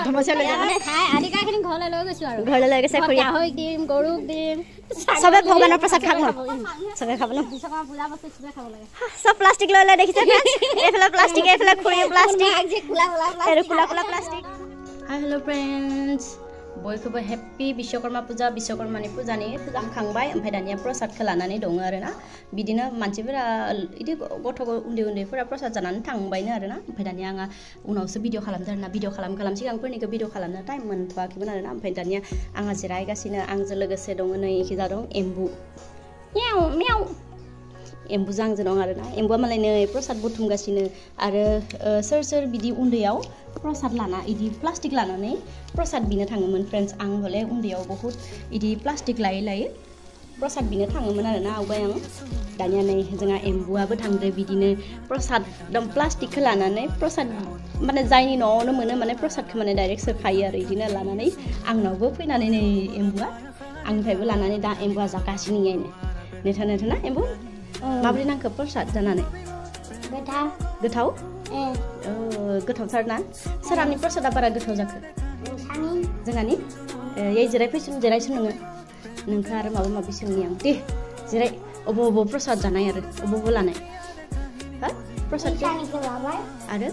ধমচে লৈ যাবনে ঘৰলৈ লৈ গৈছে চবে ভগৱানৰ প্ৰসাদ খাব চবে খাব চব প্লাষ্টিক লৈ লৈ দেখিছে এইফালে প্লাষ্টিক এইফালে খুৰীয়ে প্লাষ্টিক আৰু কোলা কোলা প্লাষ্টিক হাই হেল্ল' ফ্ৰেণ্ডছ बयखौबो हेपि विश्वकर्मा पूजा विश्वकर्मानि पूजानि फुजा खांबाय ओमफ्राय दानिया प्रसादखौ लानानै दङ आरोना बिदिनो मानसिफोरा इदि गथ' उन्दै उन्दैफोरा प्रसाद जानानै थांबायनो आरोना ओमफ्राय दानिया आङो उनावसो भिडिअ खालामदों आरोना भिडिअ खालाम सिगांफोरनिखौ भिडिअ खालामनो टाइम मोनथ'वाखैमोन आरोना ओमफ्राय दानिया आङो जिरायगासिनो आंजों लोगोसे दङ नै इखिजा दं एम्बु मियाव मियाव एम्बुजों आंजों दं आरोना एम्बुआ मालाय नै प्रसाद बुथुमगासिनो आरो सोर सोर बिदि उन्दैयाव प्रसाद लाना इदि प्लास्टिक लानानै प्रसाद बिनो थाङोमोन फ्रेन्ड्स आं हले उन्दैयाव बहुत इदि प्लास्टिक लायै प्रसाद बिनो थाङोमोन आरोना आवगाय आं दानिया नै जोंहा एम्बुआबो थांदो बिदिनो प्रसाद एकदम प्लास्टिकखौ लानानै प्रसाद माने जायनि न'आवनो मोनो माने प्रसादखौ माने डाइरेक्ट सोखायो आरो इदिनो लानानै आंनावबो फैनानै नै एम्बुआ आंनिफ्रायबो लानानै दा एम्बुआ जागासिनो यायनो नेथा एम्बु माबोरै नांखो प्रसाद जानानै गोथाव गोथावथारना सोरानि प्रसादा बारा गोथाव जाखो जोंहानि जिरायसो नोंखौ आरो माबा माबि सोंनि आं दे जिराय अबाव प्रसाद जानाय आरो अबाव लानाय हा प्रसाद आरो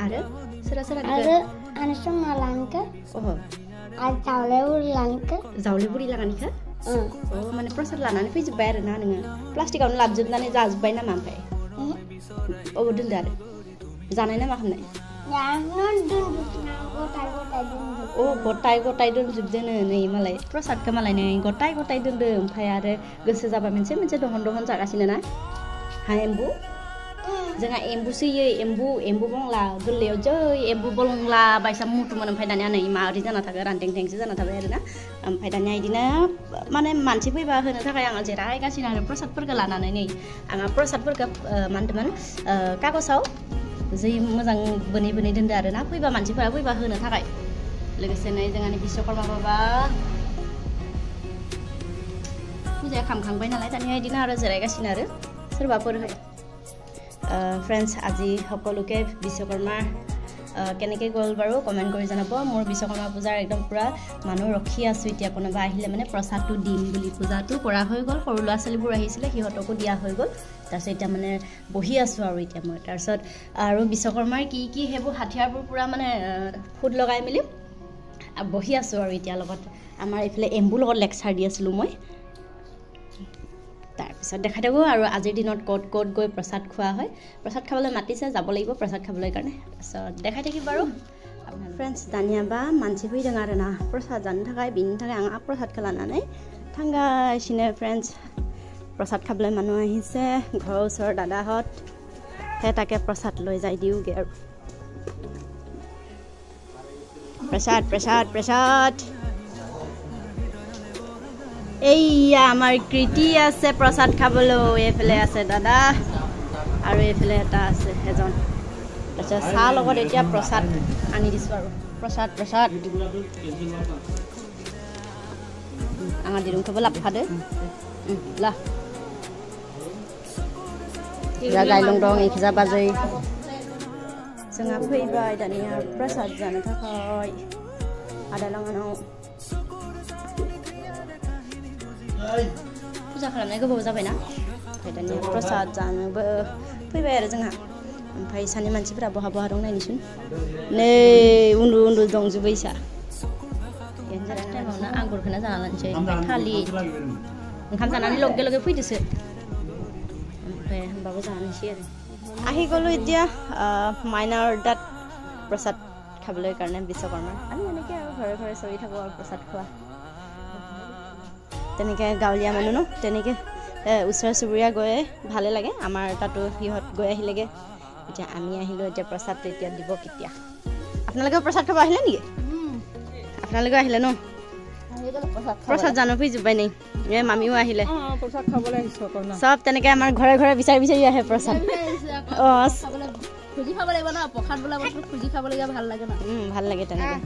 आरो सोरा जावले बुरि लागानिखौ माने प्रसाद लानानै फैजोब्बाय आरोना नोङो प्लास्टिकआवनो लाबोजोबनानै जाजोब्बाय नामा ओमफ्राय अबाव दोनदो आरो जानाय ना मा खालामनाय गथाय दोनजोबदोनो नै मालाय प्रसादखौ मालाय नै गथाय दोनदो ओमफ्राय आरो गोसो जाबा मोनसे दहन जागासिनो ना हा एम्बु जोंहा एम्बु सैयो एम्बु बंला गोरलैयाव जै एम्बु बंला बायसा मुथुमोन ओमफ्राय दानिया नै माबोरै जाना थागोन रानथेंथेंसो जाना थाबाय आरोना ओमफ्राय दानिया बिदिनो माने मानसि फैबा होनो थाखाय आङो जिरायगासिनो आरो प्रसादफोरखौ लानानै नै आङो प्रसादफोरखौ मा होनदोंमोन कागजाव जै मोजां बोनै दोनदो आरोना फैबा मानसिफोरा फैबा होनो थाखाय लोगोसे नै जोंहानि विश्वकर्मा बाबा फुजाया खामखांबाय नालाय दानिया बिदिनो आरो जिरायगासिनो आरो सोरबाफोर फ्रेंड्स আজি সকলোকে বিশ্বকৰ্মাৰ কেনেকৈ গ'ল বাৰু কমেণ্ট কৰি জনাব মোৰ বিশ্বকৰ্মা পূজাৰ একদম পুৰা মানুহ ৰখি আছোঁ এতিয়া কোনোবা আহিলে মানে প্ৰসাদটো দিম বুলি পূজাটো কৰা হৈ গ'ল সৰু ল'ৰা ছোৱালীবোৰ আহিছিলে সিহঁতকো দিয়া হৈ গ'ল তাৰপিছত এতিয়া মানে বহি আছোঁ আৰু এতিয়া মই তাৰপিছত আৰু বিশ্বকৰ্মাৰ কি সেইবোৰ হাথিয়াৰবোৰ পুৰা মানে ফুট লগাই মেলি বহি আছোঁ আৰু এতিয়া লগত আমাৰ এইফালে এম্বুৰ লগত লেকচাৰ দি আছিলোঁ মই তাৰপিছত দেখাই থাকোঁ আৰু আজিৰ দিনত ক'ত গৈ প্ৰসাদ খোৱা হয় প্ৰসাদ খাবলৈ মাতিছে যাব লাগিব প্ৰসাদ খাবলৈ কাৰণে তাৰপিছত দেখাই থাকিম বাৰু फ्रेंड्स दानियाबा मानसि फैदों आरोना प्रसाद जानो थाखाय बिनि थाखाय आं प्रसादखौ लानानै थांगासिनो फ्रेंड्स प्रसाद खाবলৈ মানুহ আহিছে ঘৰৰ ওচৰৰ দাদাহঁত সেই তাকে प्रसाद লৈ যাই দিওঁগে আৰু प्रसाद এইয়া আমাৰ কৃতি আছে প্ৰসাদ খাবলৈ এইফালে আছে দাদা আৰু এইফালে এটা আছে এজন তাৰপিছত চাহ লগত এতিয়া প্ৰসাদ আনি দিছোঁ আৰু প্ৰসাদ आंहा दिरुंखौबो लाबोफादो ला जा गायलं दं इखिजा बाजै जोंहा फैबाय दानिया प्रसाद जानो थाखाय आदा लांगोनाव फुजा खालामनाय गोबाव जाबायना ओमफ्राय दानिया प्रसाद जानोबो फैबाय आरो जोंहा ओमफ्राय सानै मानसिफोरा बहा दं नायनिसुन नै उन्दु दंजोबो इसा एन्जास्ट टाइमावनो आंगुरखौनो जाना लानोसै ओमफ्राय थालिर ओंखाम जानानै लगे फैदोसो ओमफ्राय होनबाबो जानोसै आरो আহি গ'লো এতিয়া মাইনাৰ তাত প্ৰসাদ খাবলৈ কাৰণে বিশ্বকৰ্মা আমি এনেকৈ আৰু ঘৰে চৰি থাকোঁ আৰু প্ৰসাদ খোৱা তেনেকৈ গাঁৱলীয়া মানুহ ন তেনেকৈ ওচৰ চুবুৰীয়া গৈ ভালে লাগে আমাৰ তাতো সিহঁত গৈ আহিলেগৈ এতিয়া আমি আহিলোঁ এতিয়া প্ৰসাদটো এতিয়া দিব কেতিয়া আপোনালোকে প্ৰসাদ খাব আহিলে নেকি আপোনালোকে আহিলে ন প্ৰসাদ জানো ফিজুবাই নেই এই মামিও আহিলে প্ৰসাদ খাবলৈ আহিছোঁ চব তেনেকৈ আমাৰ ঘৰে বিচাৰি আহে প্ৰসাদ খুজি খাব লাগিব না প্ৰসাদ বোলা বস্তু খুজি খাব লাগিব ভাল লাগে না ভাল লাগে তেনেকৈ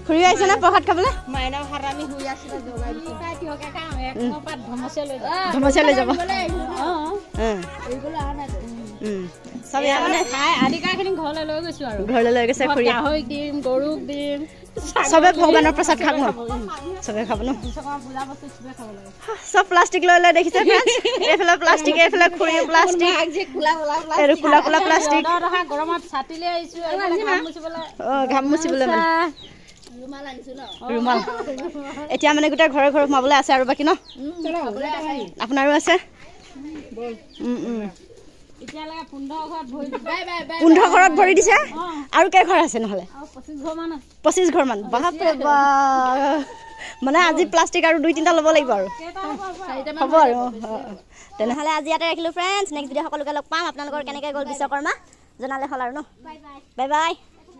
খুৰী আহিছে না প্ৰসাদ খাবলৈ মাইনা হাৰামি হৈ আছিল জগাই দিছে পাতিহকে কাম এক পাত ধমচে লৈ যাব এইগুলো আনা চব ইয়াৰ মানে আদিকাখিনি ঘৰলৈ লৈ গৈছো আৰু ঘৰলৈ লৈ গৈছে খুৰী গাহৰিক দিম গৰুক দিম চবে ভগৱানৰ প্ৰসাদ খাব ন চবে খাব ন চব প্লাষ্টিক লৈ লৈ দেখিছে এইফালে প্লাষ্টিক এইফালে খুৰী প্লাষ্টিক আৰু কোলা কোলা প্লাষ্টিক গৰমত ছাতিলৈ আহিছো ঘাম মুচিবলৈ মানে ৰুমাল এতিয়া মানে গোটেই ঘৰে ঘৰে সোমাবলৈ আছে আৰু বাকী ন আপোনাৰো আছে 15 ঘৰত ভৰি দিছে আৰু কেই ঘৰ আছে নহ'লে 25 ঘৰ মান বাপৰে বাপ মানে আজি প্লাষ্টিক আৰু 2-3টা ল'ব লাগিব আৰু হ'ব আৰু তেনেহ'লে আজি ইয়াতে ৰাখিলোঁ ফ্ৰেণ্ডছ নেক্সট ভিডিঅ' সকলোকে লগ পাম আপোনালোকৰ কেনেকৈ গ'ল বিশ্বকৰ্মা জনালে হ'ল আৰু ন বাই বাই